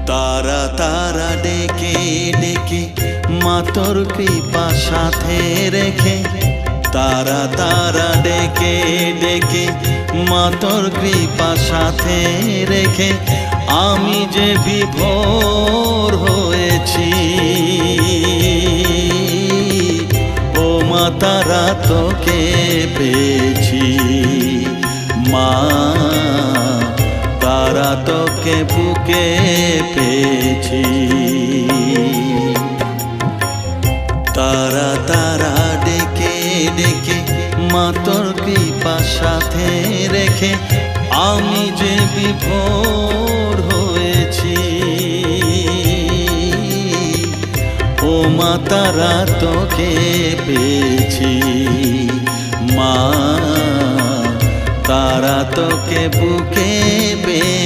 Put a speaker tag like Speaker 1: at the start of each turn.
Speaker 1: তারা তারা ডেকে ডেকে মা তোর কৃপা সাথে রেখে, তারা তারা ডেকে ডেকে মা তোর কৃপা সাথে রেখে আমি যে বিভোর হয়েছি। ও মা তারা তোকে পেয়েছি, মা তারা তোকে বুকে পেয়েছি। তারা তারা ডেকে ডেকে মা তোর কৃপা সাথে রেখে আমি যে বিভোর হয়েছি। ও মা তারা তোকে পেয়েছি, মা তারা তোকে বুকে পেয়েছি।